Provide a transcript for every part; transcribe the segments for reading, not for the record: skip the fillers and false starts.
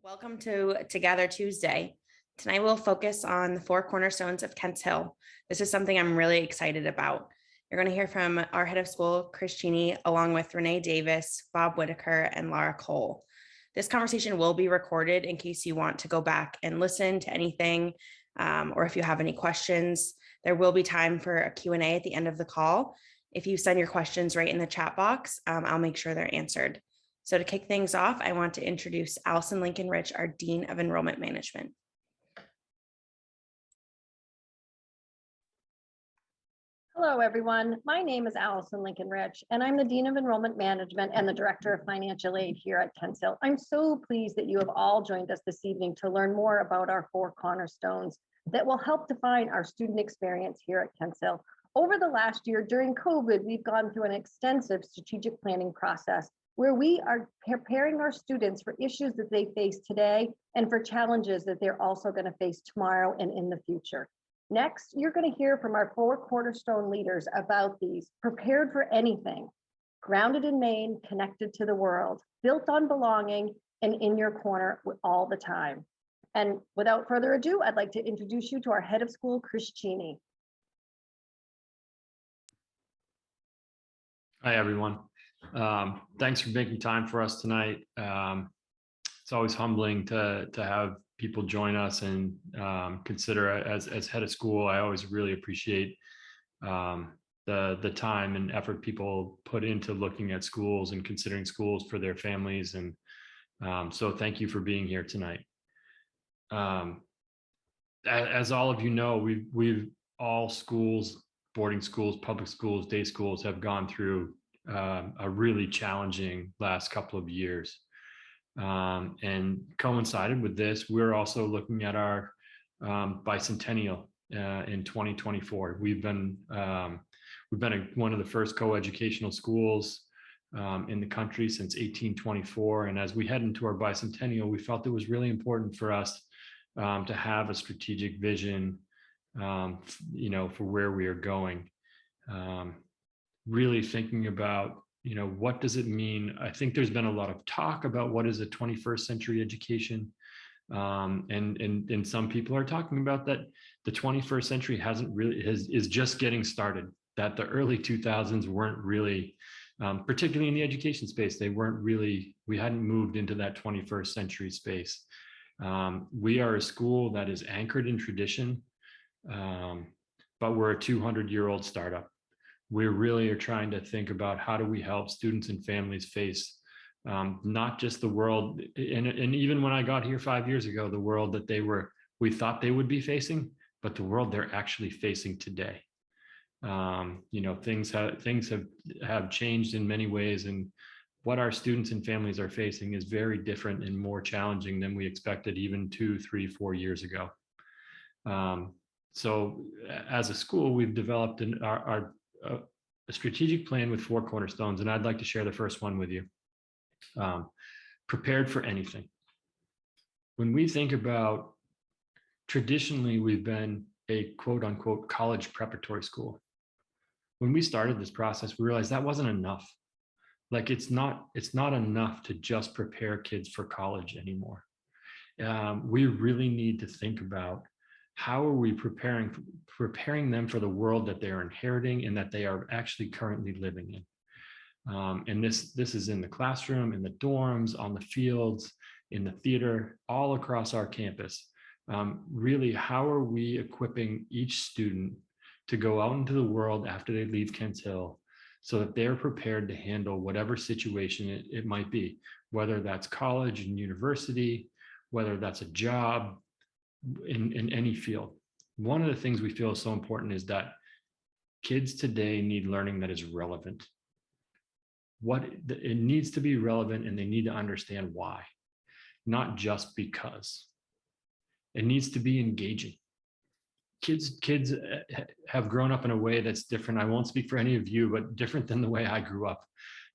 Welcome to ToGather Tuesday. Tonight we'll focus on the four cornerstones of Kents Hill. This is something I'm really excited about. You're going to hear from our head of school, Chris Cheney, along with Rene Davis, Bob Whittaker, and Lara Cole. This conversation will be recorded in case you want to go back and listen to anything, or if you have any questions. There will be time for a Q&A at the end of the call. If you send your questions right in the chat box, I'll make sure they're answered. So to kick things off, I want to introduce Allison Lincoln Rich, our Dean of Enrollment Management. Hello, everyone. My name is Allison Lincoln Rich, and I'm the Dean of Enrollment Management and the Director of Financial Aid here at Kents Hill. I'm so pleased that you have all joined us this evening to learn more about our four cornerstones that will help define our student experience here at Kents Hill. Over the last year, during COVID, we've gone through an extensive strategic planning process where we are preparing our students for issues that they face today and for challenges that they're also going to face tomorrow and in the future. Next, you're going to hear from our four cornerstone leaders about these: prepared for anything, grounded in Maine, connected to the world, built on belonging, and in your corner all the time. And without further ado, I'd like to introduce you to our head of school, Chris Cheney. Hi, everyone. Thanks for making time for us tonight. It's always humbling to have people join us and consider as head of school. I always really appreciate the time and effort people put into looking at schools and considering schools for their families. And so thank you for being here tonight. As all of you know, we've all schools, boarding schools, public schools, day schools have gone through a really challenging last couple of years. And coincided with this, we're also looking at our Bicentennial in 2024. We've been one of the first co-educational schools in the country since 1824. And as we head into our Bicentennial, we felt it was really important for us to have a strategic vision, for where we are going. Really thinking about, what does it mean? I think there's been a lot of talk about what is a 21st century education. And some people are talking about that the 21st century is just getting started, that the early 2000s weren't really, particularly in the education space, we hadn't moved into that 21st century space. We are a school that is anchored in tradition, but we're a 200-year-old startup. We really are trying to think about how do we help students and families face not just the world, and even when I got here 5 years ago, the world that we thought they would be facing, but the world they're actually facing today. Things have changed in many ways, and what our students and families are facing is very different and more challenging than we expected even 2, 3, 4 years ago. So as a school, we've developed a strategic plan with four cornerstones, and I'd like to share the first one with you. Prepared for anything. When we think about, traditionally, we've been a quote unquote college preparatory school. When we started this process, we realized that wasn't enough. Like it's not enough to just prepare kids for college anymore. We really need to think about how are we preparing them for the world that they're inheriting and that they are actually currently living in. And this is in the classroom, in the dorms, on the fields, in the theater, all across our campus. Really, how are we equipping each student to go out into the world after they leave Kents Hill so that they're prepared to handle whatever situation it might be, whether that's college and university, whether that's a job, in any field. One of the things we feel is so important is that kids today need learning that is relevant. It needs to be relevant, and they need to understand why, not just because. It needs to be engaging. Kids have grown up in a way that's different. I won't speak for any of you, but different than the way I grew up.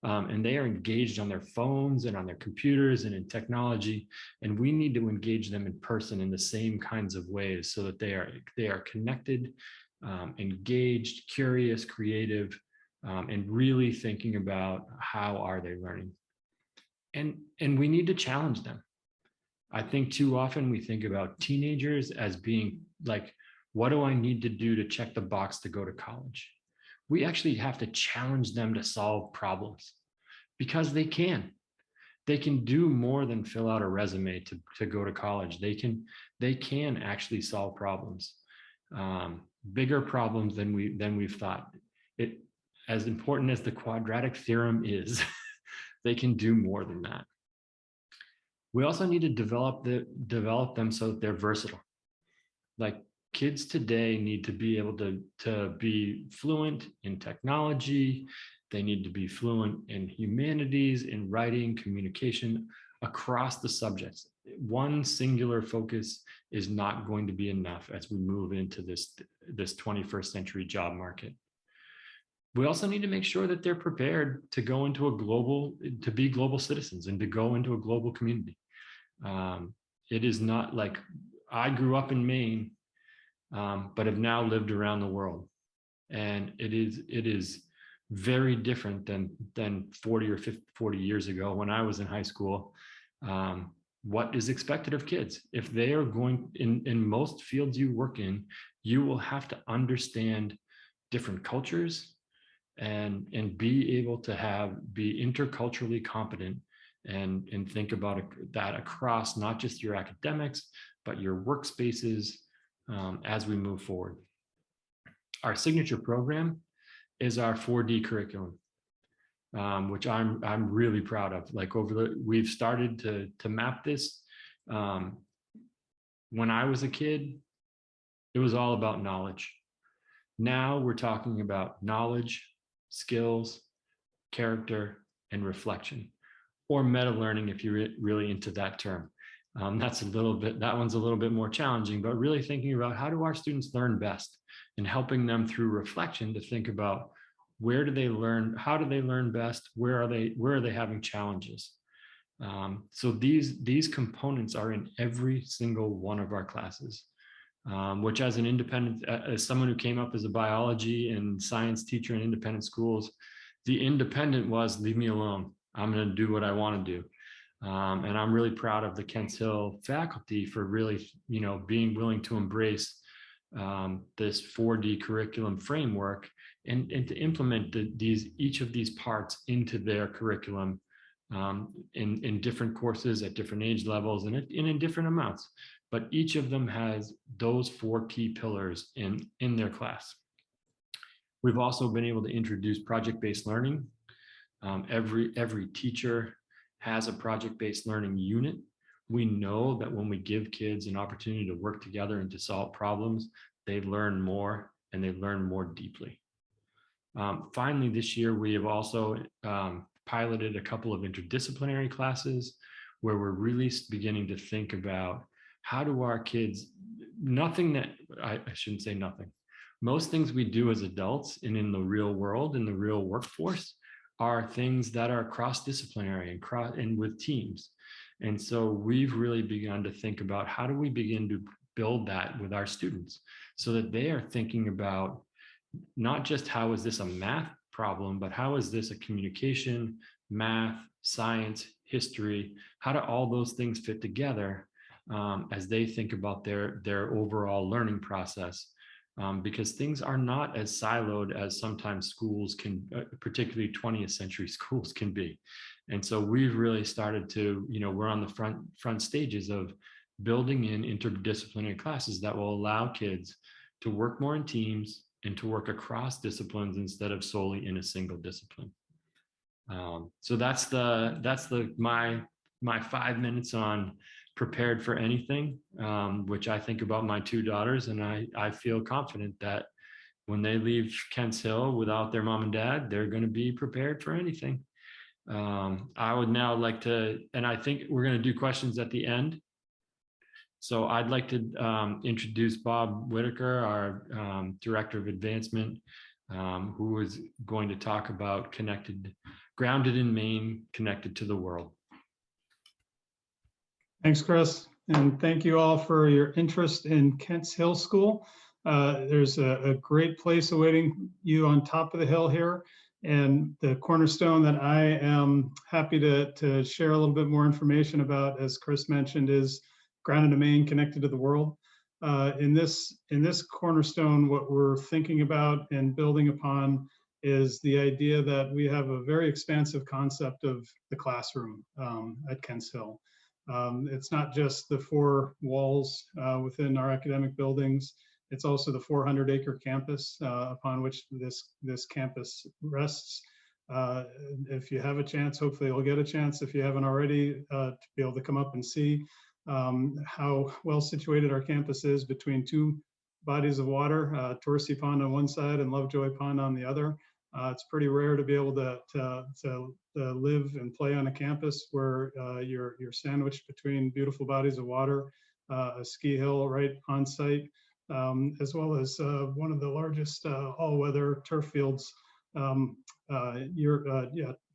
And they are engaged on their phones and on their computers and in technology. And we need to engage them in person in the same kinds of ways so that they are connected, engaged, curious, creative, and really thinking about how are they learning. And we need to challenge them. I think too often we think about teenagers as being like, what do I need to do to check the box to go to college? We actually have to challenge them to solve problems because they can. They can do more than fill out a resume to go to college. They can actually solve problems, bigger problems than we've thought. It, as important as the quadratic theorem is, they can do more than that. We also need to develop them so that they're versatile. Like kids today need to be able to be fluent in technology. They need to be fluent in humanities, in writing, communication, across the subjects. One singular focus is not going to be enough as we move into this 21st century job market. We also need to make sure that they're prepared to go into to be global citizens and to go into a global community. It is not like I grew up in Maine, but have now lived around the world. And it is very different than 40 years ago when I was in high school. What is expected of kids? If they are going in most fields you work in, you will have to understand different cultures and be able to be interculturally competent and think about that across not just your academics, but your workspaces as we move forward. Our signature program is our 4D curriculum, which I'm really proud of. Like we've started to map this. When I was a kid, it was all about knowledge. Now we're talking about knowledge, skills, character, and reflection, or meta learning if you're really into that term. That one's a little bit more challenging, but really thinking about how do our students learn best and helping them through reflection to think about where do they learn, how do they learn best, where are they having challenges. So these components are in every single one of our classes, which as an independent, as someone who came up as a biology and science teacher in independent schools, the independent was leave me alone. I'm going to do what I want to do. And I'm really proud of the Kents Hill faculty for really, being willing to embrace this 4D curriculum framework and to implement each of these parts into their curriculum in different courses at different age levels and in different amounts. But each of them has those 4 key pillars in their class. We've also been able to introduce project-based learning. Every teacher has a project-based learning unit. We know that when we give kids an opportunity to work together and to solve problems, they learn more and they learn more deeply. Finally, this year, we have also piloted a couple of interdisciplinary classes where we're really beginning to think about how do our kids, I shouldn't say nothing. Most things we do as adults and in the real world, in the real workforce, are things that are cross-disciplinary and with teams. And so we've really begun to think about how do we begin to build that with our students so that they are thinking about not just how is this a math problem, but how is this a communication, math, science, history, how do all those things fit together as they think about their overall learning process. Because things are not as siloed as sometimes schools can, particularly 20th century schools can be. And so we've really started to, we're on the front stages of building in interdisciplinary classes that will allow kids to work more in teams and to work across disciplines instead of solely in a single discipline. So that's my 5 minutes on prepared for anything, which I think about my 2 daughters, and I feel confident that when they leave Kents Hill without their mom and dad, they're going to be prepared for anything. I would now like to, and I think we're going to do questions at the end. So I'd like to introduce Bob Whittaker, our Director of Advancement, who is going to talk about grounded in Maine, connected to the world. Thanks, Chris. And thank you all for your interest in Kents Hill School. There's a great place awaiting you on top of the hill here. And the cornerstone that I am happy to share a little bit more information about, as Chris mentioned, is Granite Domain connected to the world. In this cornerstone, what we're thinking about and building upon is the idea that we have a very expansive concept of the classroom at Kents Hill. It's not just the four walls within our academic buildings. It's also the 400-acre campus upon which this campus rests. If you have a chance, hopefully you'll get a chance, if you haven't already, to be able to come up and see how well situated our campus is between two bodies of water, Torsi Pond on one side and Lovejoy Pond on the other. It's pretty rare to be able to live and play on a campus where you're sandwiched between beautiful bodies of water, a ski hill right on site, as well as one of the largest all-weather turf fields,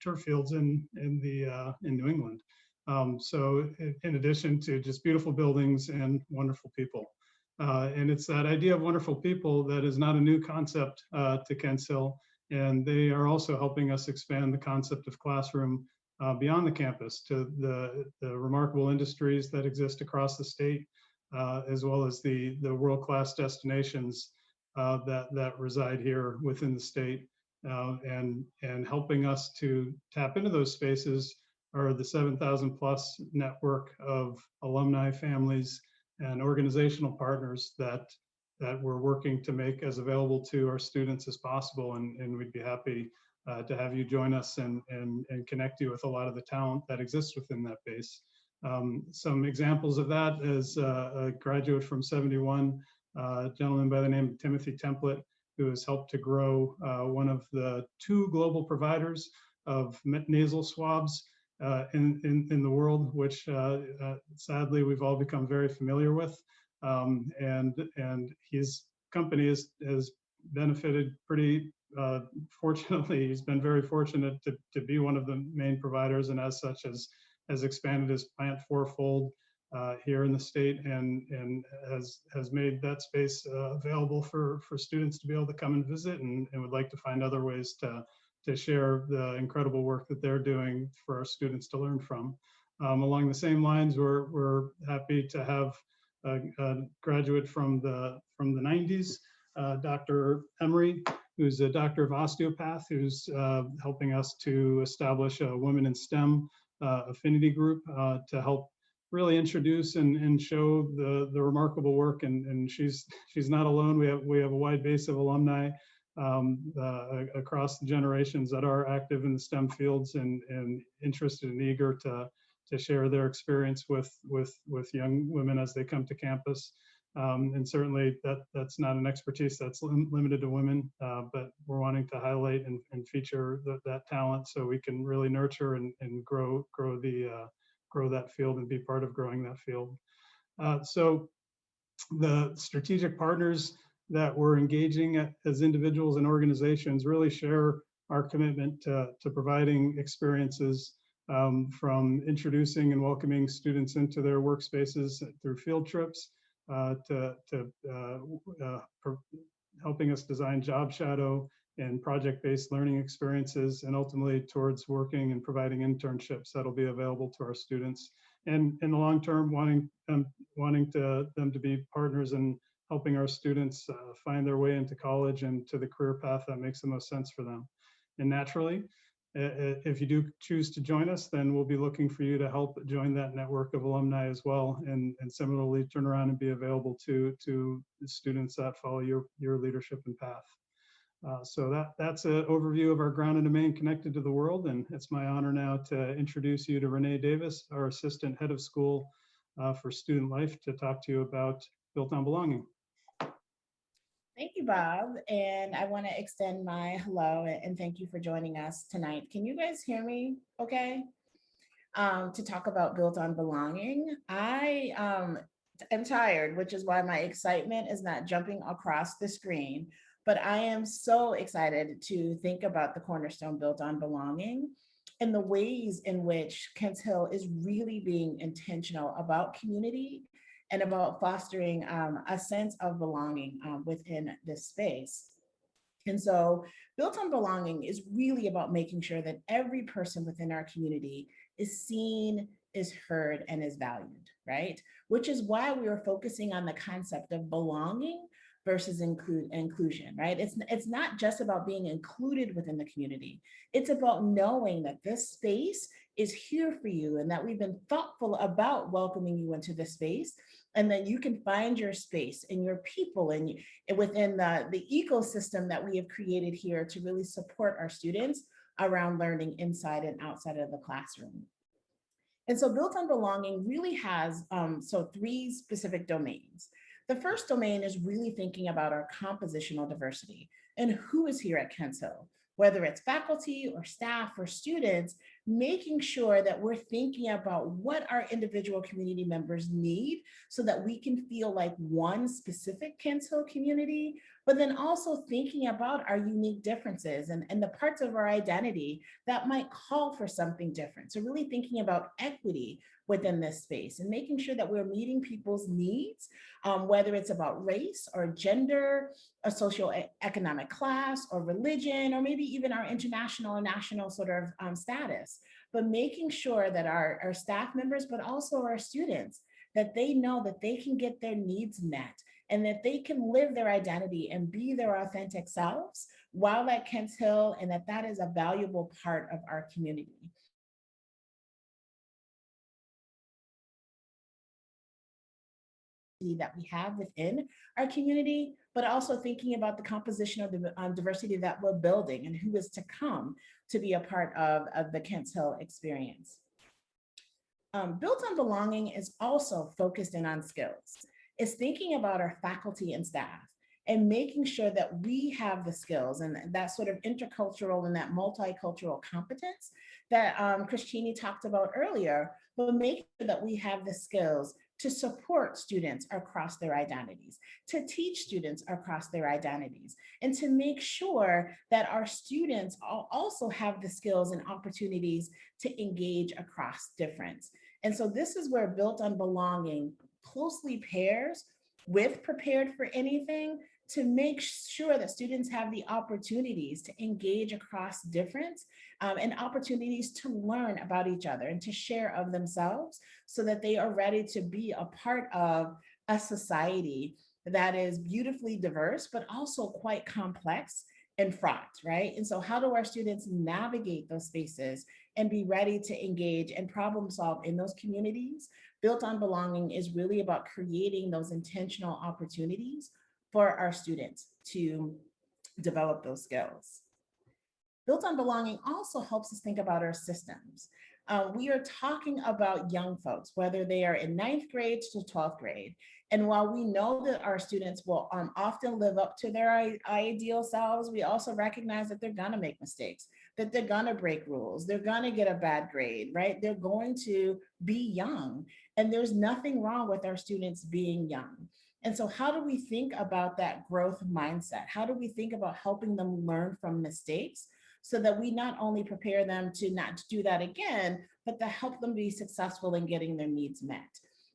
turf fields in New England. So in addition to just beautiful buildings and wonderful people. And it's that idea of wonderful people that is not a new concept to Kents Hill. And they are also helping us expand the concept of classroom beyond the campus to the remarkable industries that exist across the state, as well as the world-class destinations that reside here within the state. And helping us to tap into those spaces are the 7,000 plus network of alumni, families, and organizational partners that we're working to make as available to our students as possible. And we'd be happy to have you join us and connect you with a lot of the talent that exists within that base. Some examples of that is a graduate from 71, a gentleman by the name of Timothy Template, who has helped to grow one of the 2 global providers of nasal swabs in the world, which sadly we've all become very familiar with. And his company has benefited pretty fortunately. He's been very fortunate to be one of the main providers, and as such has expanded his plant fourfold here in the state, and has made that space available for students to be able to come and visit, and would like to find other ways to share the incredible work that they're doing for our students to learn from. Along the same lines, we're happy to have a graduate from the 90s, Dr. Emery, who's a doctor of osteopath, who's helping us to establish a Women in STEM affinity group to help really introduce and show the remarkable work. And she's not alone. We have a wide base of alumni across the generations that are active in the STEM fields and interested and eager to share their experience with young women as they come to campus. And certainly that's not an expertise that's limited to women, but we're wanting to highlight and feature that talent so we can really nurture and grow that field and be part of growing that field. So the strategic partners that we're engaging as individuals and organizations really share our commitment to providing experiences, from introducing and welcoming students into their workspaces through field trips, to helping us design job shadow and project-based learning experiences, and ultimately towards working and providing internships that'll be available to our students. And in the long term, wanting them to be partners in helping our students find their way into college and to the career path that makes the most sense for them. And naturally, if you do choose to join us, then we'll be looking for you to help join that network of alumni as well, and similarly turn around and be available to the students that follow your leadership and path. So that's an overview of our Granite Domain connected to the world, and it's my honor now to introduce you to Rene Davis, our Assistant Head of School for Student Life, to talk to you about Built on Belonging. Thank you, Bob. And I want to extend my hello and thank you for joining us tonight. Can you guys hear me okay? To talk about Built on Belonging. I am tired, which is why my excitement is not jumping across the screen, but I am so excited to think about the cornerstone Built on Belonging and the ways in which Kents Hill is really being intentional about community and about fostering a sense of belonging within this space. And so Built on Belonging is really about making sure that every person within our community is seen, is heard, and is valued, right? Which is why we are focusing on the concept of belonging versus inclusion, right? It's not just about being included within the community. It's about knowing that this space is here for you and that we've been thoughtful about welcoming you into this space, and that you can find your space and your people and within the ecosystem that we have created here to really support our students around learning inside and outside of the classroom. And so Built on Belonging really has three specific domains. The first domain is really thinking about our compositional diversity and who is here at Kents Hill, whether it's faculty or staff or students, making sure that we're thinking about what our individual community members need so that we can feel like one specific Kents Hill community, but then also thinking about our unique differences and the parts of our identity that might call for something different. So really thinking about equity within this space and making sure that we're meeting people's needs, whether it's about race or gender, a socioeconomic class or religion, or maybe even our international or national sort of status, but making sure that our staff members, but also our students, that they know that they can get their needs met and that they can live their identity and be their authentic selves while at Kents Hill, and that is a valuable part of our community. That we have within our community, but also thinking about the composition of the diversity that we're building and who is to come to be a part of the Kents Hill experience. Built on Belonging is also focused in on skills. It's thinking about our faculty and staff and making sure that we have the skills and that sort of intercultural and that multicultural competence that Cheney talked about earlier, but making sure that we have the skills to support students across their identities, to teach students across their identities, and to make sure that our students also have the skills and opportunities to engage across difference. And so this is where Built on Belonging closely pairs with Prepared for Anything to make sure that students have the opportunities to engage across difference and opportunities to learn about each other and to share of themselves so that they are ready to be a part of a society that is beautifully diverse, but also quite complex and fraught, right? And so how do our students navigate those spaces and be ready to engage and problem solve in those communities? Built on Belonging is really about creating those intentional opportunities for our students to develop those skills. Built on Belonging also helps us think about our systems. We are talking about young folks, whether they are in 9th grade to 12th grade. And while we know that our students will often live up to their ideal selves, we also recognize that they're gonna make mistakes, that they're gonna break rules, they're gonna get a bad grade, right? They're going to be young, and there's nothing wrong with our students being young. And so how do we think about that growth mindset? How do we think about helping them learn from mistakes so that we not only prepare them to not do that again, but to help them be successful in getting their needs met?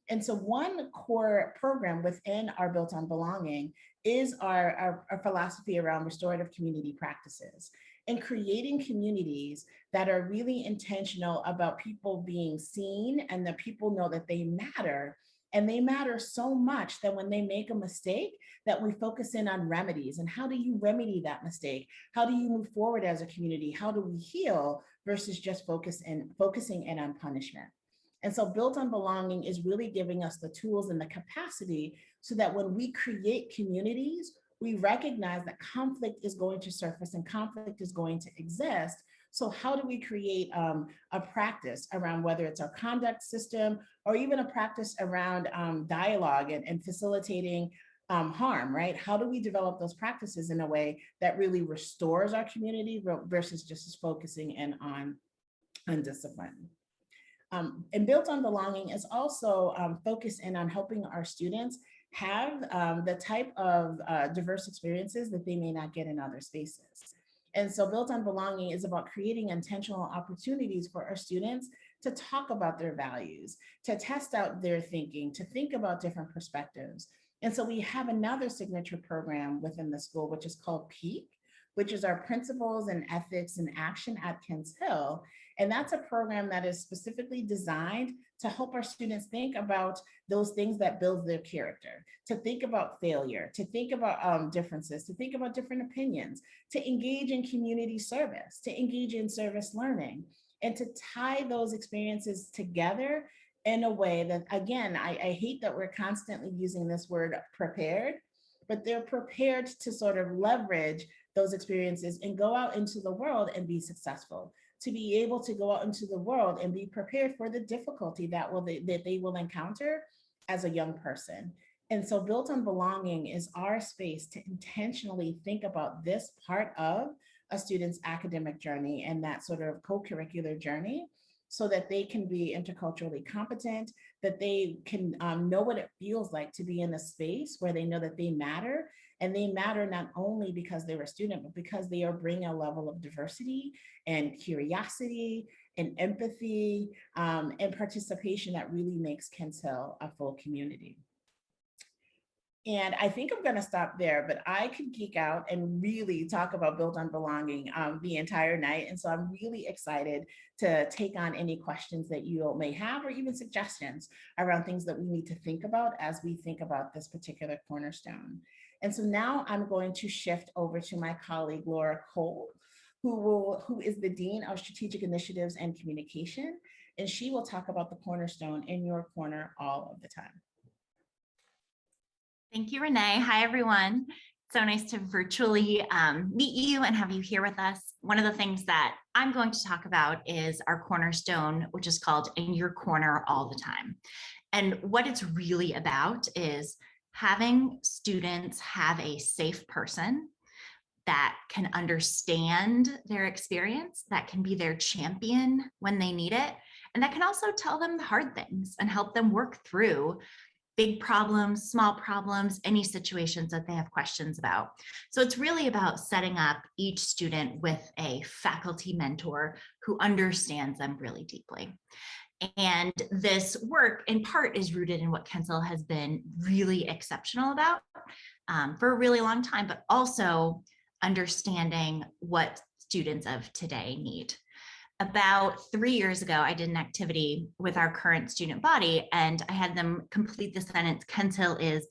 And so one core program within our Built on Belonging is our philosophy around restorative community practices and creating communities that are really intentional about people being seen and that people know that they matter. And they matter so much that when they make a mistake, that we focus in on remedies and how do you remedy that mistake? How do you move forward as a community? How do we heal versus just focusing in on punishment? And so Built on Belonging is really giving us the tools and the capacity so that when we create communities, we recognize that conflict is going to surface and conflict is going to exist. So how do we create a practice around whether it's our conduct system or even a practice around dialogue and facilitating harm, right? How do we develop those practices in a way that really restores our community versus just focusing in on discipline? And Built on Belonging is also focused in on helping our students have the type of diverse experiences that they may not get in other spaces. And so Built on Belonging is about creating intentional opportunities for our students to talk about their values, to test out their thinking, to think about different perspectives. And so we have another signature program within the school, which is called PEAK, which is our Principles and Ethics in Action at Kents Hill. And that's a program that is specifically designed to help our students think about those things that build their character, to think about failure, to think about differences, to think about different opinions, to engage in community service, to engage in service learning, and to tie those experiences together in a way that, again, I hate that we're constantly using this word prepared, but they're prepared to sort of leverage those experiences and go out into the world and be successful, to be able to go out into the world and be prepared for the difficulty that they will encounter as a young person. And so Built on Belonging is our space to intentionally think about this part of a student's academic journey and that sort of co-curricular journey, so that they can be interculturally competent, that they can know what it feels like to be in a space where they know that they matter. And they matter not only because they're a student, but because they are bringing a level of diversity and curiosity and empathy and participation that really makes Kents Hill a full community. And I think I'm going to stop there, but I could geek out and really talk about Built on Belonging the entire night. And so I'm really excited to take on any questions that you may have, or even suggestions around things that we need to think about as we think about this particular cornerstone. And so now I'm going to shift over to my colleague, Lara Cole, who is the Dean of Strategic Initiatives and Communication. And she will talk about the cornerstone in your corner all of the time. Thank you, Renee. Hi, everyone. So nice to virtually meet you and have you here with us. One of the things that I'm going to talk about is our cornerstone, which is called In Your Corner All the Time. And what it's really about is having students have a safe person that can understand their experience, that can be their champion when they need it, and that can also tell them the hard things and help them work through big problems, small problems, any situations that they have questions about. So it's really about setting up each student with a faculty mentor who understands them really deeply. And this work in part is rooted in what Kents Hill has been really exceptional about for a really long time, but also understanding what students of today need. About 3 years ago, I did an activity with our current student body, and I had them complete the sentence, Kents Hill is ...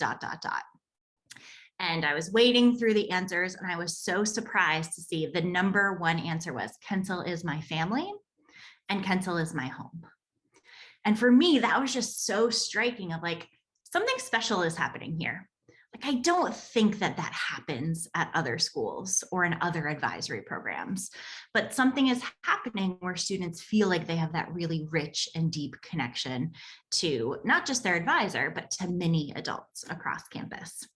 And I was wading through the answers, and I was so surprised to see the number one answer was Kents Hill is my family and Kents Hill is my home. And for me, that was just so striking of like, something special is happening here. Like, I don't think that that happens at other schools or in other advisory programs, but something is happening where students feel like they have that really rich and deep connection to not just their advisor, but to many adults across campus.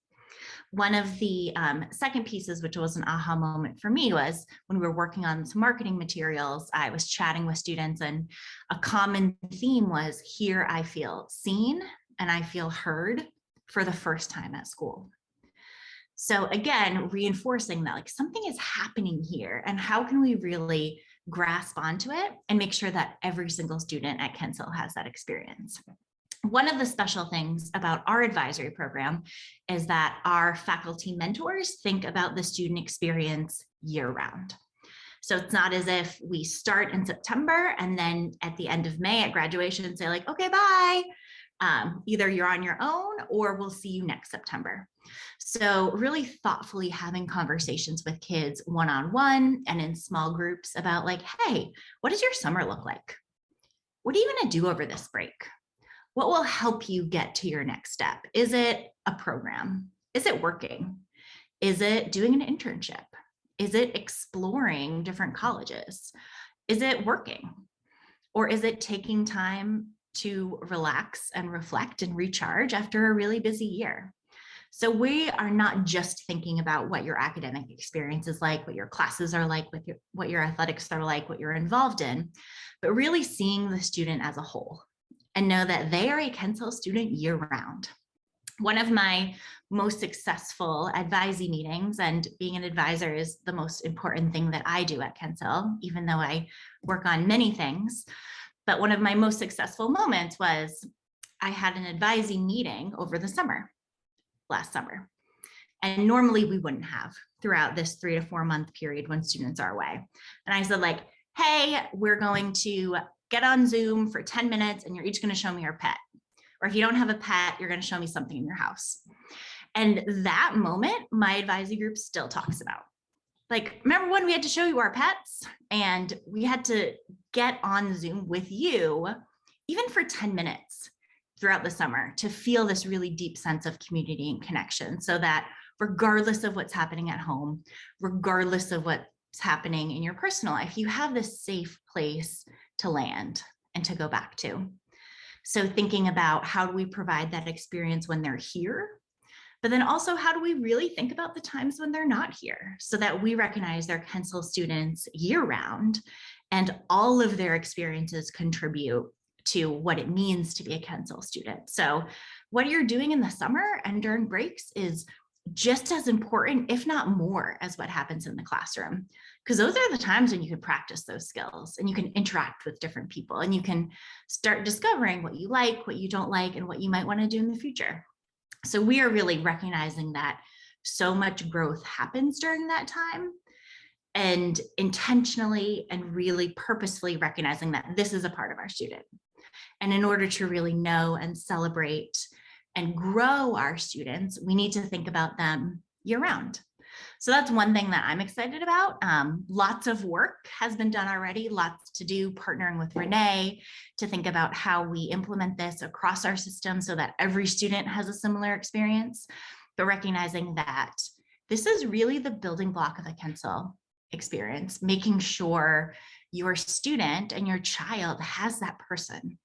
One of the second pieces, which was an aha moment for me, was when we were working on some marketing materials, I was chatting with students, and a common theme was, here I feel seen and I feel heard for the first time at school. So again, reinforcing that like something is happening here, and how can we really grasp onto it and make sure that every single student at Kents Hill has that experience. One of the special things about our advisory program is that our faculty mentors think about the student experience year round. So it's not as if we start in September and then at the end of May at graduation say like, okay, bye. Either you're on your own or we'll see you next September. So really thoughtfully having conversations with kids one-on-one and in small groups about like, hey, what does your summer look like? What are you going to do over this break? What will help you get to your next step? Is it a program? Is it working? Is it doing an internship? Is it exploring different colleges? Is it working? Or is it taking time to relax and reflect and recharge after a really busy year? So we are not just thinking about what your academic experience is like, what your classes are like, what your athletics are like, what you're involved in, but really seeing the student as a whole and know that they are a Kents Hill student year round. One of my most successful advisee meetings, and being an advisor is the most important thing that I do at Kents Hill, even though I work on many things. But one of my most successful moments was I had an advisee meeting over the summer, last summer. And normally we wouldn't have throughout this 3 to 4 month period when students are away. And I said, like, hey, we're going to get on Zoom for 10 minutes and you're each going to show me your pet. Or if you don't have a pet, you're going to show me something in your house. And that moment, my advisory group still talks about. Like, remember when we had to show you our pets and we had to get on Zoom with you, even for 10 minutes throughout the summer, to feel this really deep sense of community and connection, so that regardless of what's happening at home, regardless of what's happening in your personal life, you have this safe place to land and to go back to. So thinking about how do we provide that experience when they're here, but then also how do we really think about the times when they're not here, so that we recognize they're Kensal students year round and all of their experiences contribute to what it means to be a Kensal student. So what you're doing in the summer and during breaks is just as important, if not more, as what happens in the classroom, because those are the times when you can practice those skills and you can interact with different people and you can start discovering what you like, what you don't like, and what you might want to do in the future. So we are really recognizing that so much growth happens during that time, and intentionally and really purposefully recognizing that this is a part of our student. And in order to really know and celebrate and grow our students, we need to think about them year round. So that's one thing that I'm excited about. Lots of work has been done already, lots to do, partnering with Rene to think about how we implement this across our system so that every student has a similar experience, but recognizing that this is really the building block of a Kensal experience, making sure your student and your child has that person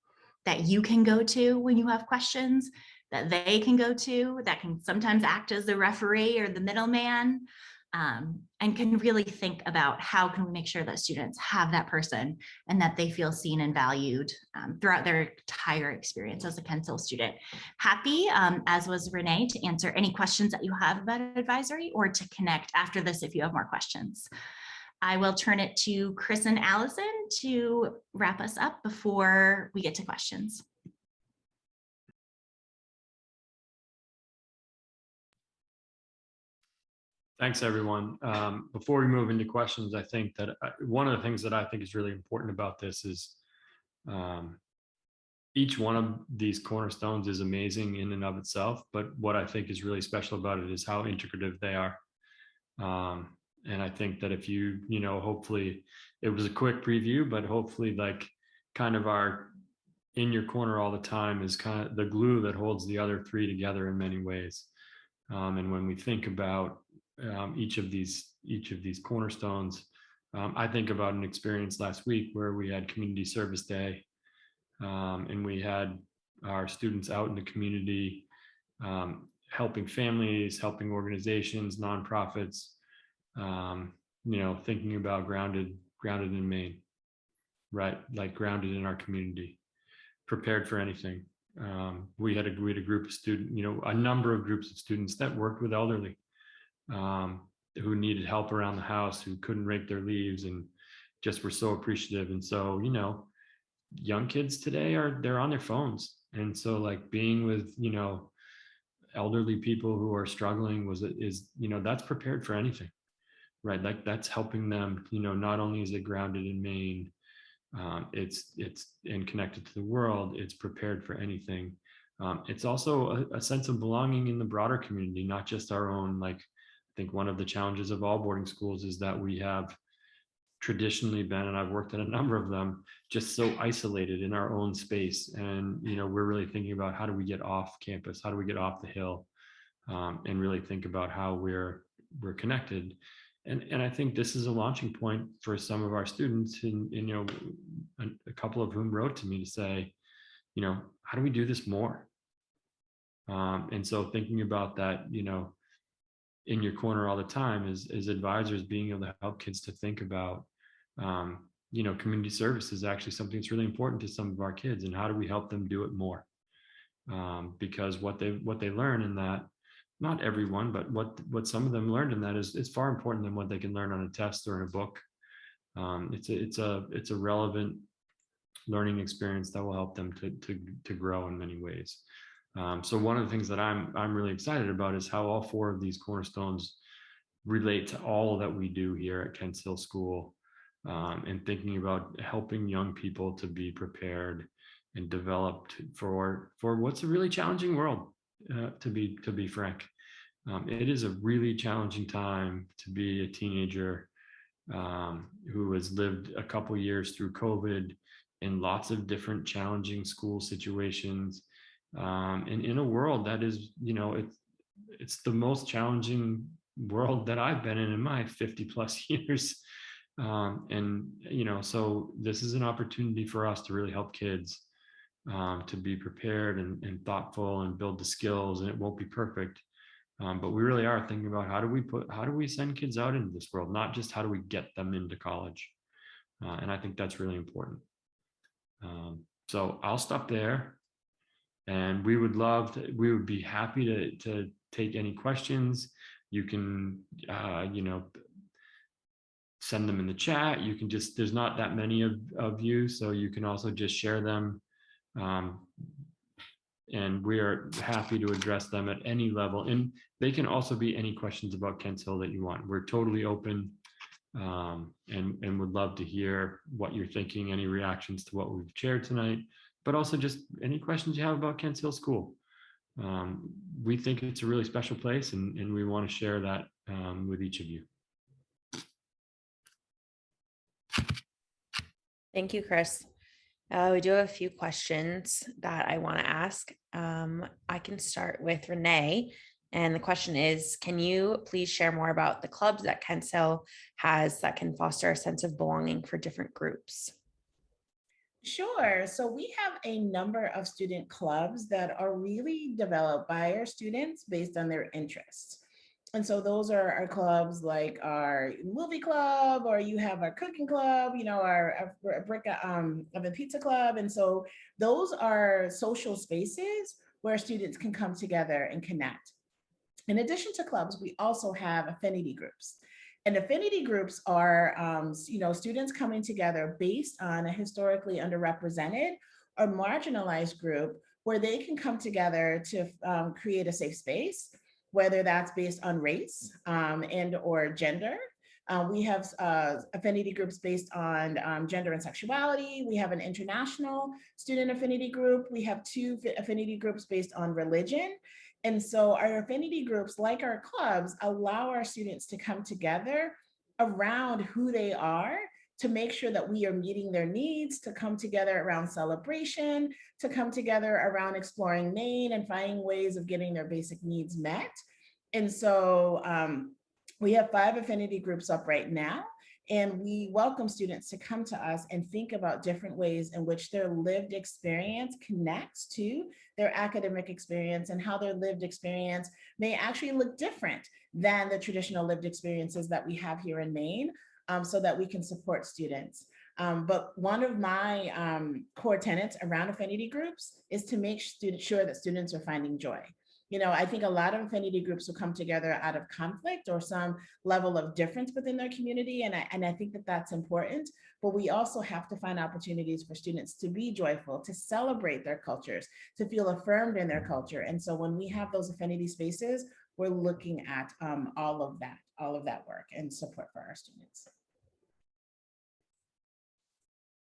that you can go to when you have questions, that they can go to, that can sometimes act as the referee or the middleman, and can really think about how can we make sure that students have that person and that they feel seen and valued throughout their entire experience as a Kensal student. Happy, as was Rene, to answer any questions that you have about advisory or to connect after this if you have more questions. I will turn it to Chris and Allison to wrap us up before we get to questions. Thanks, everyone. Before we move into questions, I think that one of the things that I think is really important about this is each one of these cornerstones is amazing in and of itself, but what I think is really special about it is how integrative they are. And I think that if you hopefully it was a quick preview, but hopefully like kind of our in your corner all the time is kind of the glue that holds the other three together in many ways. And when we think about each of these cornerstones, I think about an experience last week where we had community service day, and we had our students out in the community, helping families, helping organizations, nonprofits, thinking about grounded in Maine, right? Like grounded in our community, prepared for anything. We had a group of students, a number of groups of students that worked with elderly, who needed help around the house, who couldn't rake their leaves, and just were so appreciative. And so, young kids today they're on their phones. And so like being with, elderly people who are struggling that's prepared for anything, right? Like that's helping them, not only is it grounded in Maine, it's and connected to the world, it's prepared for anything. It's also a sense of belonging in the broader community, not just our own. Like, I think one of the challenges of all boarding schools is that we have traditionally been, and I've worked in a number of them, just so isolated in our own space. And, we're really thinking about how do we get off campus? How do we get off the hill? And really think about how we're connected. And I think this is a launching point for some of our students, and a couple of whom wrote to me to say, how do we do this more? And so thinking about that, in your corner all the time is advisors being able to help kids to think about, community service is actually something that's really important to some of our kids, and how do we help them do it more? Because what they learn in that, not everyone, but what some of them learned in that is far important than what they can learn on a test or in a book. It's a relevant learning experience that will help them to grow in many ways. So one of the things that I'm really excited about is how all four of these cornerstones relate to all that we do here at Kents Hill School, and thinking about helping young people to be prepared and developed for what's a really challenging world, to be frank. It is a really challenging time to be a teenager who has lived a couple years through COVID in lots of different challenging school situations, and in a world that is, it's the most challenging world that I've been in my 50 plus years. And, so this is an opportunity for us to really help kids to be prepared and thoughtful and build the skills, and it won't be perfect. But we really are thinking about how do we send kids out into this world, not just how do we get them into college. And I think that's really important. So I'll stop there, and we would be happy to take any questions. You can, send them in the chat. You can there's not that many of you, so you can also just share them. And we are happy to address them at any level. And they can also be any questions about Kents Hill that you want. We're totally open, and would love to hear what you're thinking, any reactions to what we've shared tonight, but also just any questions you have about Kents Hill School. We think it's a really special place, and we want to share that with each of you. Thank you, Chris. We do have a few questions that I want to ask. I can start with Rene. And the question is, can you please share more about the clubs that Kents Hill has that can foster a sense of belonging for different groups? Sure. So we have a number of student clubs that are really developed by our students based on their interests. And so those are our clubs like our movie club, or you have our cooking club, our brick of a pizza club. And so those are social spaces where students can come together and connect. In addition to clubs, we also have affinity groups. And affinity groups are, students coming together based on a historically underrepresented or marginalized group where they can come together to create a safe space, whether that's based on race and or gender. We have affinity groups based on gender and sexuality. We have an international student affinity group. We have 2 affinity groups based on religion. And so our affinity groups, like our clubs, allow our students to come together around who they are, to make sure that we are meeting their needs, to come together around celebration, to come together around exploring Maine and finding ways of getting their basic needs met. And so we have 5 affinity groups up right now, and we welcome students to come to us and think about different ways in which their lived experience connects to their academic experience, and how their lived experience may actually look different than the traditional lived experiences that we have here in Maine, so that we can support students. But one of my core tenets around affinity groups is to make sure that students are finding joy. I think a lot of affinity groups will come together out of conflict or some level of difference within their community. And I think that that's important, but we also have to find opportunities for students to be joyful, to celebrate their cultures, to feel affirmed in their culture. And so when we have those affinity spaces, we're looking at all of that work and support for our students.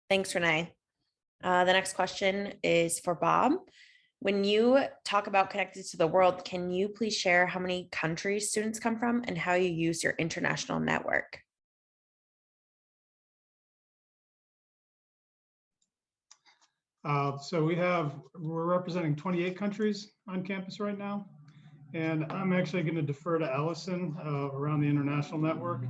Thanks, Rene. The next question is for Bob. When you talk about connected to the world, can you please share how many countries students come from and how you use your international network? So we're representing 28 countries on campus right now. And I'm actually going to defer to Allison around the international network,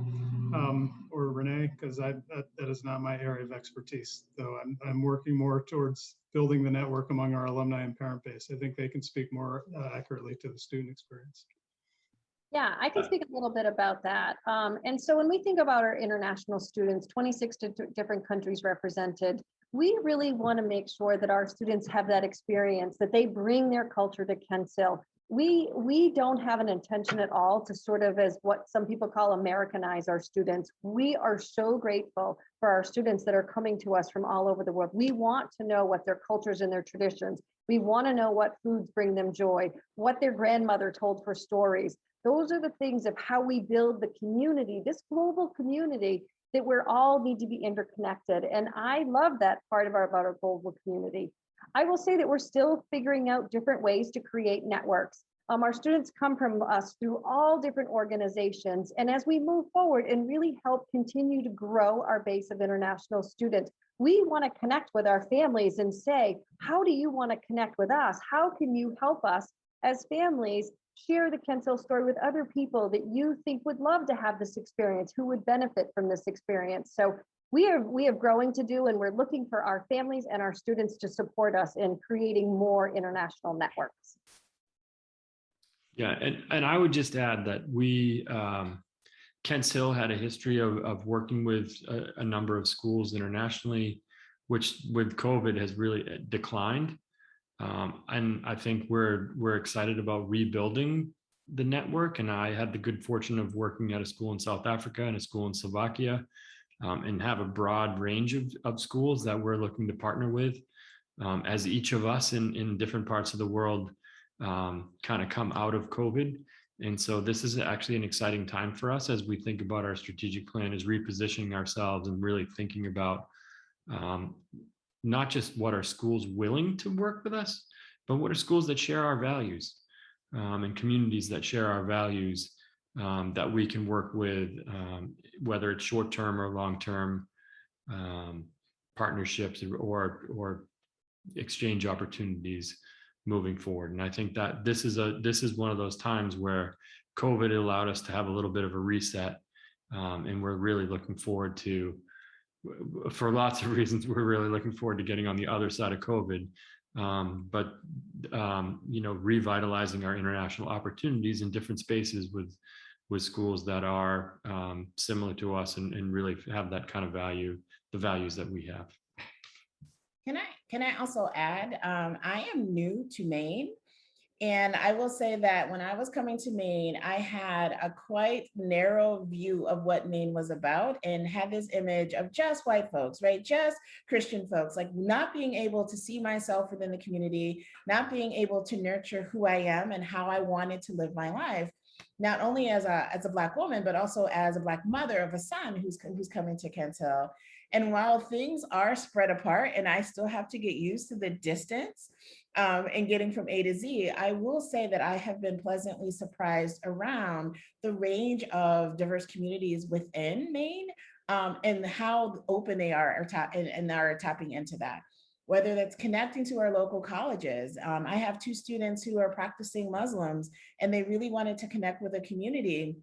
or Rene, because that is not my area of expertise. Though I'm working more towards building the network among our alumni and parent base. I think they can speak more accurately to the student experience. Yeah, I can speak a little bit about that. And so when we think about our international students, 26 different countries represented, we really want to make sure that our students have that experience, that they bring their culture to Kents Hill. We don't have an intention at all to sort of, as what some people call, Americanize our students. We are so grateful for our students that are coming to us from all over the world. We want to know what their cultures and their traditions. We want to know what foods bring them joy, what their grandmother told for stories. Those are the things of how we build the community, this global community that we're all need to be interconnected. And I love that part about our global community. I will say that we're still figuring out different ways to create networks. Our students come from us through all different organizations. And as we move forward and really help continue to grow our base of international students, we want to connect with our families and say, how do you want to connect with us? How can you help us as families share the Kents Hill story with other people that you think would love to have this experience, who would benefit from this experience? So we have growing to do, and we're looking for our families and our students to support us in creating more international networks. Yeah, and I would just add that we, Kents Hill had a history of working with a number of schools internationally, which with COVID has really declined. And I think we're excited about rebuilding the network. And I had the good fortune of working at a school in South Africa and a school in Slovakia, and have a broad range of schools that we're looking to partner with, as each of us in different parts of the world kind of come out of COVID. And so this is actually an exciting time for us as we think about our strategic plan, is repositioning ourselves and really thinking about not just what are schools willing to work with us, but what are schools that share our values, and communities that share our values, that we can work with, whether it's short-term or long-term partnerships or exchange opportunities moving forward. And I think that this is one of those times where COVID allowed us to have a little bit of a reset, and we're really looking forward to, for lots of reasons, we're really looking forward to getting on the other side of COVID. But revitalizing our international opportunities in different spaces with schools that are similar to us and really have that kind of value, the values that we have. Can I also add, I am new to Maine, and I will say that when I was coming to Maine, I had a quite narrow view of what Maine was about, and had this image of just white folks, right? Just Christian folks, like not being able to see myself within the community, not being able to nurture who I am and how I wanted to live my life, not only as a Black woman, but also as a Black mother of a son who's coming to Kents Hill. And while things are spread apart and I still have to get used to the distance and getting from A to Z, I will say that I have been pleasantly surprised around the range of diverse communities within Maine, and how open they are and are tapping into that. Whether that's connecting to our local colleges. I have 2 students who are practicing Muslims, and they really wanted to connect with a community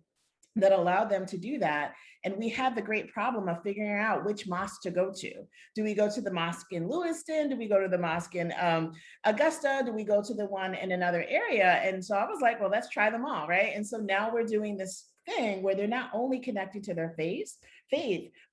that allowed them to do that. And we had the great problem of figuring out which mosque to go to. Do we go to the mosque in Lewiston? Do we go to the mosque in Augusta? Do we go to the one in another area? And so I was like, well, let's try them all, right? And so now we're doing this thing where they're not only connecting to their faith,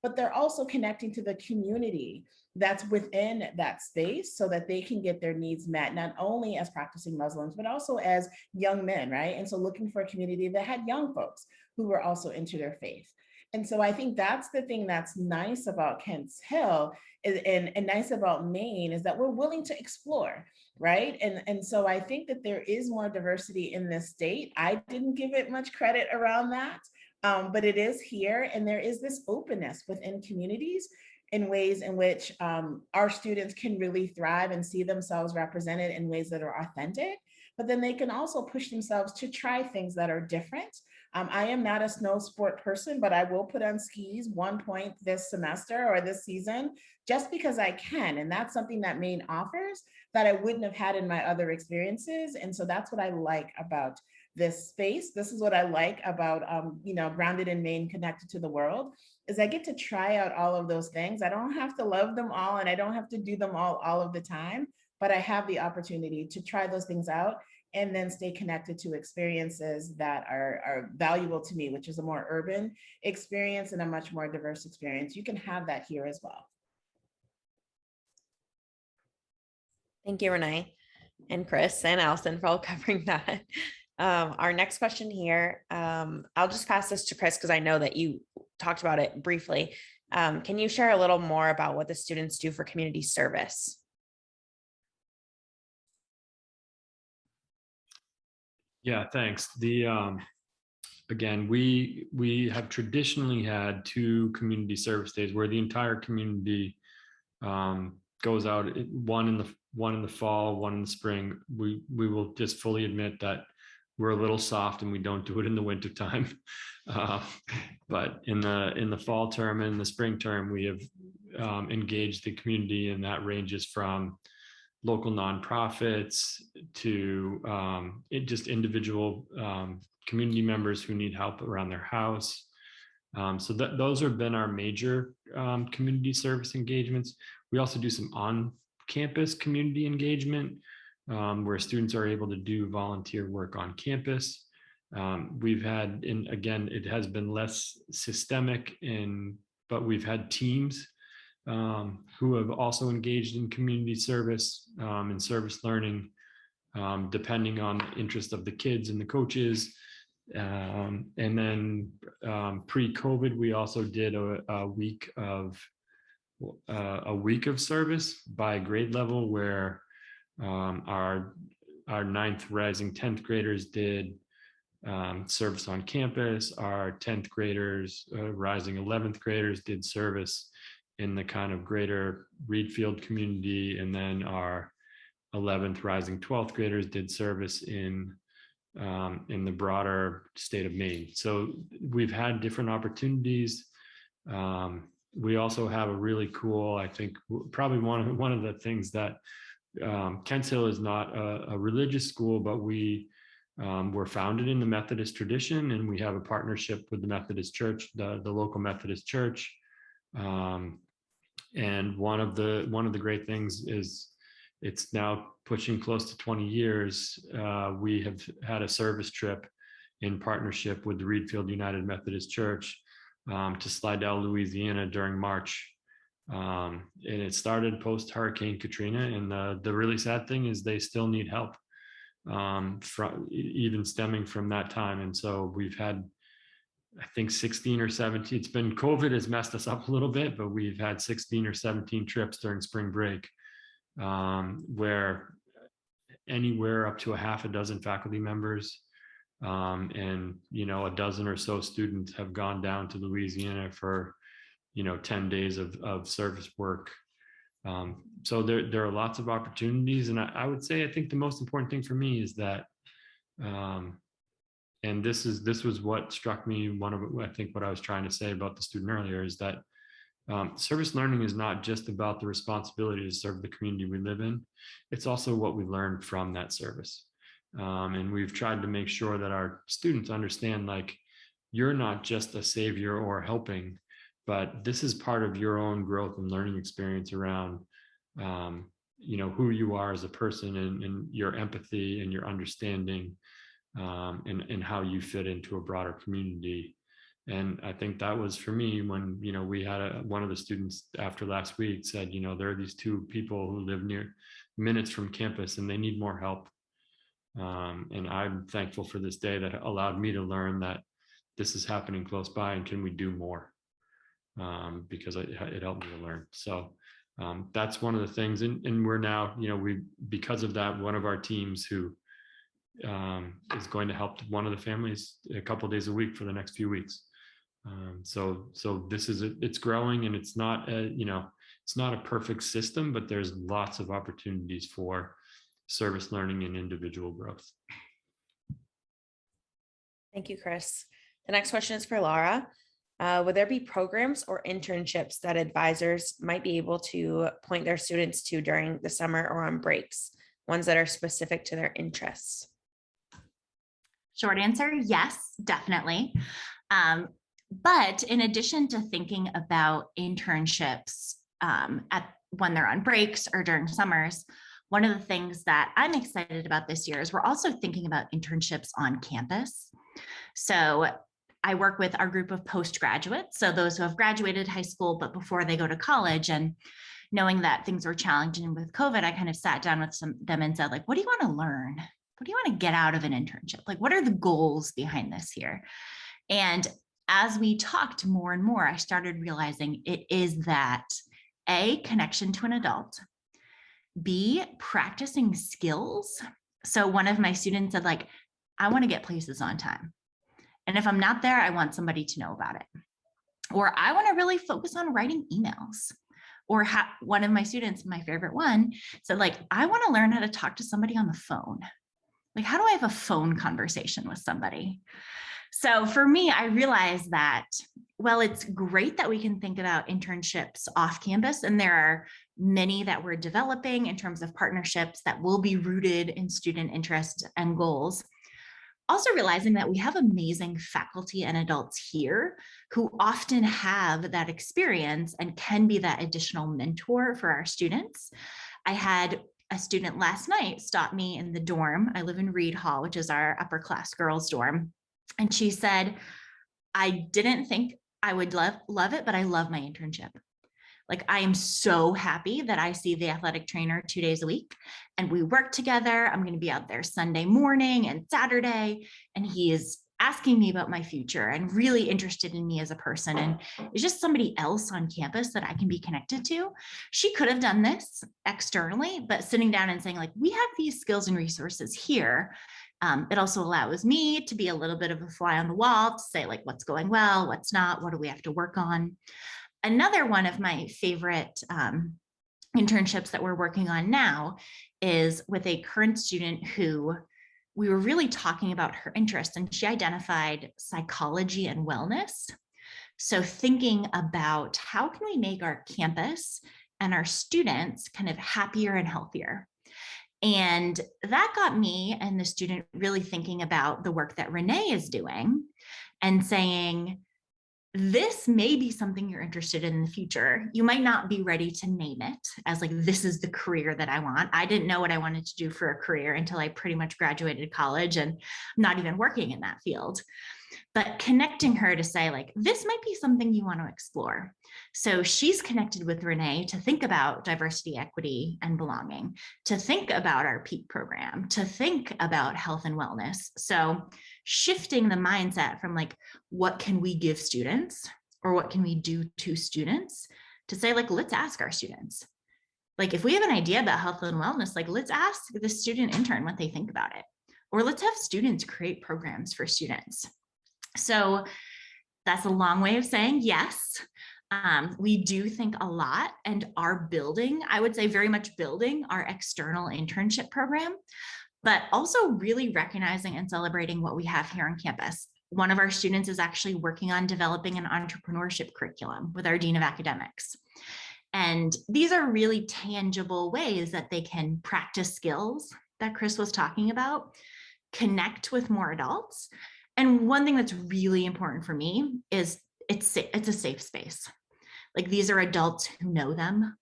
but they're also connecting to the community that's within that space so that they can get their needs met, not only as practicing Muslims, but also as young men, right? And so looking for a community that had young folks who were also into their faith. And so I think that's the thing that's nice about Kents Hill and nice about Maine, is that we're willing to explore, right? And so I think that there is more diversity in this state. I didn't give it much credit around that, but it is here. And there is this openness within communities in ways in which our students can really thrive and see themselves represented in ways that are authentic, but then they can also push themselves to try things that are different. I am not a snow sport person, but I will put on skis 1 point this semester or this season, just because I can. And that's something that Maine offers that I wouldn't have had in my other experiences. And so that's what I like about this space. This is what I like about, grounded in Maine, connected to the world, is I get to try out all of those things. I don't have to love them all, and I don't have to do them all of the time, but I have the opportunity to try those things out and then stay connected to experiences that are valuable to me, which is a more urban experience and a much more diverse experience. You can have that here as well. Thank you, Renee and Chris and Allison for all covering that. Our next question here, I'll just pass this to Chris because I know that you talked about it briefly. Can you share a little more about what the students do for community service? Yeah, thanks. again, we have traditionally had 2 community service days where the entire community goes out, one in the fall, one in the spring. We will just fully admit that we're a little soft and we don't do it in the winter time. But in the fall term and the spring term, we have engaged the community, and that ranges from local nonprofits to just individual community members who need help around their house. So those have been our major community service engagements. We also do some on-campus community engagement where students are able to do volunteer work on campus. We've had, and again, it has been less systemic, but we've had teams who have also engaged in community service and service learning, depending on the interest of the kids and the coaches. And then pre-COVID, we also did a week of service by grade level, where our 9th rising 10th graders did service on campus. Our 10th graders, rising 11th graders did service in the kind of greater Reedfield community. And then our 11th rising 12th graders did service in the broader state of Maine. So we've had different opportunities. We also have a really cool, I think, probably one of the things that Kents Hill is not a religious school, but we were founded in the Methodist tradition, and we have a partnership with the Methodist Church, the local Methodist Church. And one of the great things is, it's now pushing close to 20 years. We have had a service trip in partnership with the Reedfield United Methodist Church to Slidell, Louisiana during March. And it started post Hurricane Katrina. And the really sad thing is they still need help from even stemming from that time. And so we've had, I think 16 or 17, it's been, COVID has messed us up a little bit, but we've had 16 or 17 trips during spring break, where anywhere up to a half a dozen faculty members and a dozen or so students have gone down to Louisiana for 10 days of service work. So there are lots of opportunities, and I would say, I think the most important thing for me is that and this was what struck me, I think what I was trying to say about the student earlier, is that service learning is not just about the responsibility to serve the community we live in. It's also what we learned from that service. And we've tried to make sure that our students understand, like, you're not just a savior or helping, but this is part of your own growth and learning experience around, who you are as a person, and your empathy and your understanding, and how you fit into a broader community. And I think that was for me when, we had one of the students after last week said, there are these 2 people who live near minutes from campus and they need more help. And I'm thankful for this day that allowed me to learn that this is happening close by, and can we do more? Because it helped me to learn. So that's one of the things. And we're now, because of that, one of our teams who is going to help one of the families a couple of days a week for the next few weeks. So this is it's growing, and it's not it's not a perfect system, but there's lots of opportunities for service learning and individual growth. Thank you, Chris. The next question is for Lara. Would there be programs or internships that advisors might be able to point their students to during the summer or on breaks, ones that are specific to their interests? Short answer, yes, definitely. But in addition to thinking about internships when they're on breaks or during summers, one of the things that I'm excited about this year is we're also thinking about internships on campus. So I work with our group of postgraduates, so those who have graduated high school, but before they go to college, and knowing that things were challenging with COVID, I kind of sat down with them and said, like, what do you want to learn? What do you want to get out of an internship? Like, what are the goals behind this here? And as we talked more and more, I started realizing it is that A, connection to an adult, B, practicing skills. So one of my students said, like, I want to get places on time. And if I'm not there, I want somebody to know about it. Or I want to really focus on writing emails. Or one of my students, my favorite one, said, like, I want to learn how to talk to somebody on the phone. Like, how do I have a phone conversation with somebody? So for me, I realized that, well, it's great that we can think about internships off campus, and there are many that we're developing in terms of partnerships that will be rooted in student interest and goals. Also realizing that we have amazing faculty and adults here who often have that experience and can be that additional mentor for our students. I had a student last night stop me in the dorm. I live in Reed Hall, which is our upper class girls dorm. And she said, I didn't think I would love it, but I love my internship. Like, I am so happy that I see the athletic trainer 2 days a week and we work together. I'm going to be out there Sunday morning and Saturday. And he is asking me about my future and really interested in me as a person. And it's just somebody else on campus that I can be connected to. She could have done this externally, but sitting down and saying, like, we have these skills and resources here. It also allows me to be a little bit of a fly on the wall to say, like, what's going well, what's not, what do we have to work on? Another one of my favorite internships that we're working on now is with a current student who we were really talking about her interests, and she identified psychology and wellness. So thinking about how can we make our campus and our students kind of happier and healthier. And that got me and the student really thinking about the work that Rene is doing and saying, this may be something you're interested in the future. You might not be ready to name it as like, this is the career that I want. I didn't know what I wanted to do for a career until I pretty much graduated college and I'm not even working in that field. But connecting her to say, like, this might be something you want to explore. So she's connected with Rene to think about diversity, equity, and belonging, to think about our PEAK program, to think about health and wellness. So shifting the mindset from like, what can we give students or what can we do to students, to say, like, let's ask our students. Like, if we have an idea about health and wellness, like, let's ask the student intern what they think about it. Or let's have students create programs for students. So that's a long way of saying yes. We do think a lot and are building, I would say very much building our external internship program, but also really recognizing and celebrating what we have here on campus. One of our students is actually working on developing an entrepreneurship curriculum with our Dean of Academics. And these are really tangible ways that they can practice skills that Chris was talking about, connect with more adults. And one thing that's really important for me is it's a safe space. Like, these are adults who know them,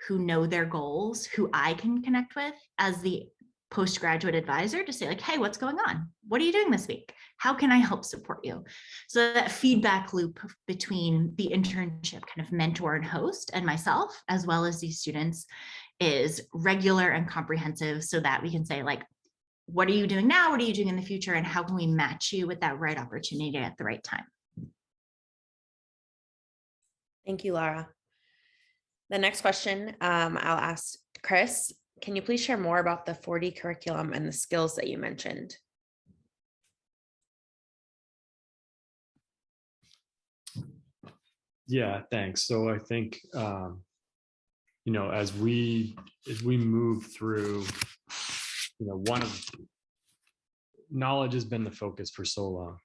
who know their goals, who I can connect with as the postgraduate advisor to say, like, hey, what's going on? What are you doing this week? How can I help support you? So that feedback loop between the internship kind of mentor and host and myself, as well as these students, is regular and comprehensive, so that we can say, like, what are you doing now? What are you doing in the future? And how can we match you with that right opportunity at the right time? Thank you, Lara. The next question I'll ask Chris. Can you please share more about the 4D curriculum and the skills that you mentioned? Yeah, thanks. So I think, as we move through, one of knowledge has been the focus for so long.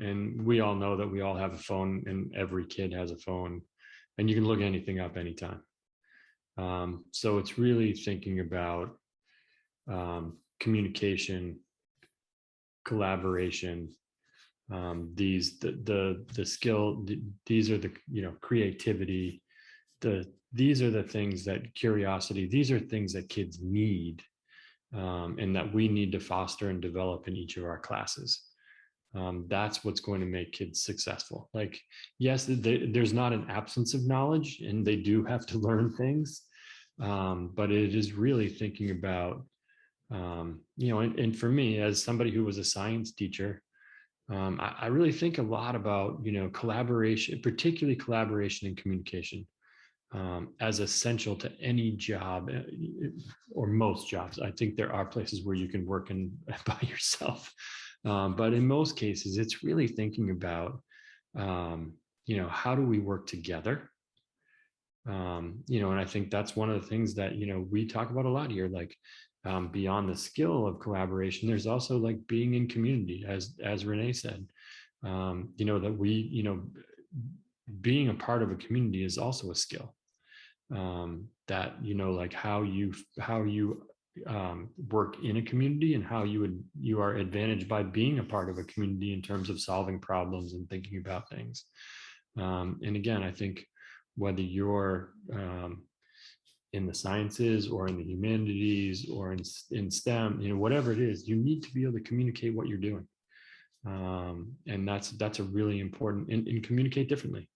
And we all know that we all have a phone and every kid has a phone and you can look anything up anytime. So it's really thinking about communication, collaboration, these are the creativity, these are the things that curiosity, these are things that kids need, and that we need to foster and develop in each of our classes. That's what's going to make kids successful. Like, yes, there's not an absence of knowledge and they do have to learn things, but it is really thinking about, and for me, as somebody who was a science teacher, I really think a lot about, collaboration, particularly collaboration and communication, as essential to any job or most jobs. I think there are places where you can work by yourself. But in most cases, it's really thinking about, how do we work together? And I think that's one of the things that, we talk about a lot here, like beyond the skill of collaboration, there's also like being in community, as Rene said, that being a part of a community is also a skill. That like how you work in a community, and how you are advantaged by being a part of a community in terms of solving problems and thinking about things. And again, I think whether you're in the sciences or in the humanities or in STEM, whatever it is, you need to be able to communicate what you're doing. And that's a really important, and communicate differently.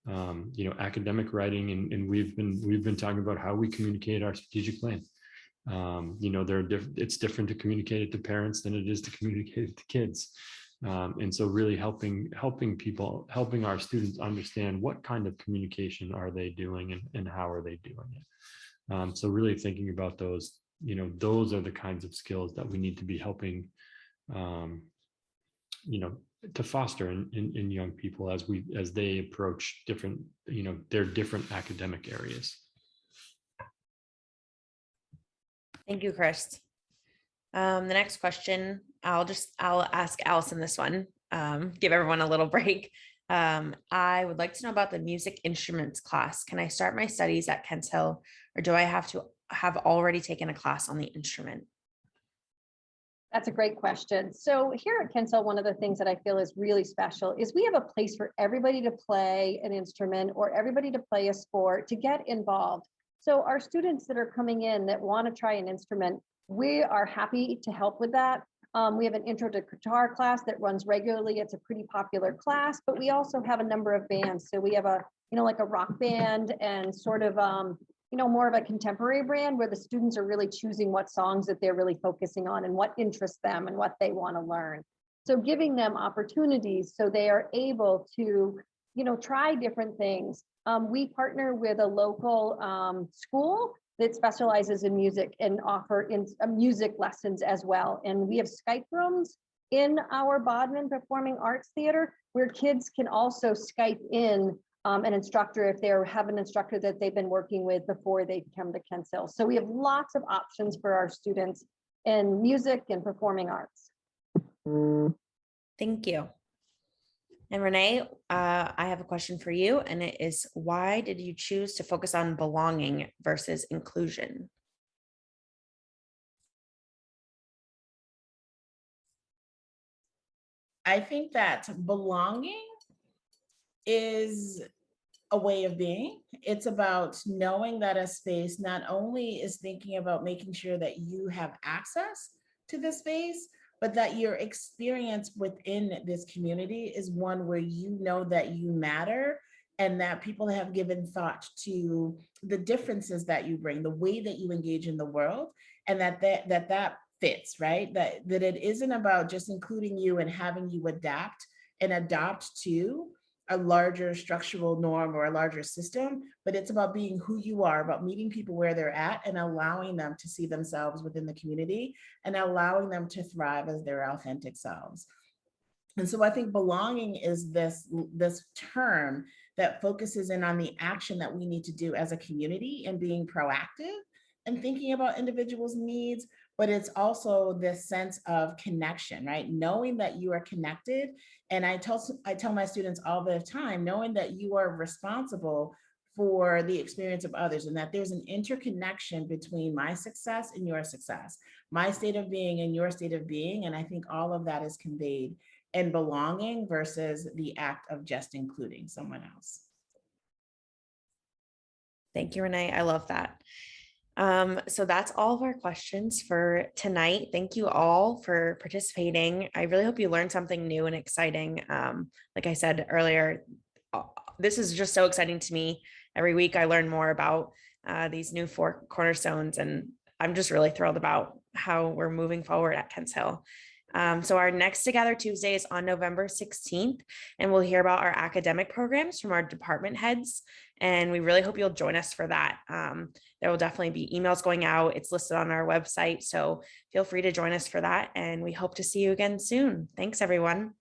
Academic writing, and we've been talking about how we communicate our strategic plan. It's different to communicate it to parents than it is to communicate it to kids. And so really helping our students understand what kind of communication are they doing, and how are they doing it. So really thinking about those, those are the kinds of skills that we need to be helping, to foster in young people as they approach different, their different academic areas. Thank you, Chris. The next question, I'll ask Allison this one, give everyone a little break. I would like to know about the music instruments class. Can I start my studies at Kent Hill, or do I have to have already taken a class on the instrument? That's a great question. So here at Kent Hill, one of the things that I feel is really special is we have a place for everybody to play an instrument or everybody to play a sport, to get involved. So our students that are coming in that want to try an instrument, we are happy to help with that. We have an intro to guitar class that runs regularly. It's a pretty popular class, but we also have a number of bands. So we have like a rock band, and sort of, more of a contemporary brand, where the students are really choosing what songs that they're really focusing on and what interests them and what they want to learn. So giving them opportunities so they are able to, try different things. We partner with a local school that specializes in music and offer music lessons as well. And we have Skype rooms in our Bodman Performing Arts Theater where kids can also Skype in an instructor if they have an instructor that they've been working with before they come to Kent Hill. So we have lots of options for our students in music and performing arts. Thank you. And Rene, I have a question for you, and it is, why did you choose to focus on belonging versus inclusion? I think that belonging is a way of being. It's about knowing that a space not only is thinking about making sure that you have access to the space, but that your experience within this community is one where you know that you matter, and that people have given thought to the differences that you bring, the way that you engage in the world, and that fits, right? That it isn't about just including you and having you adapt and adopt to a larger structural norm or a larger system, but it's about being who you are, about meeting people where they're at and allowing them to see themselves within the community and allowing them to thrive as their authentic selves. And so I think belonging is this term that focuses in on the action that we need to do as a community and being proactive and thinking about individuals' needs, but it's also this sense of connection, right? Knowing that you are connected. And I tell my students all the time, knowing that you are responsible for the experience of others, and that there's an interconnection between my success and your success, my state of being and your state of being. And I think all of that is conveyed in belonging versus the act of just including someone else. Thank you, Rene. I love that. So that's all of our questions for tonight. Thank you all for participating. I really hope you learned something new and exciting. Like I said earlier, this is just so exciting to me. Every week I learn more about these new 4 cornerstones, and I'm just really thrilled about how we're moving forward at Kent Hill. So our next ToGather Tuesday is on November 16th, and we'll hear about our academic programs from our department heads. And we really hope you'll join us for that. There will definitely be emails going out. It's listed on our website. So feel free to join us for that. And we hope to see you again soon. Thanks, everyone.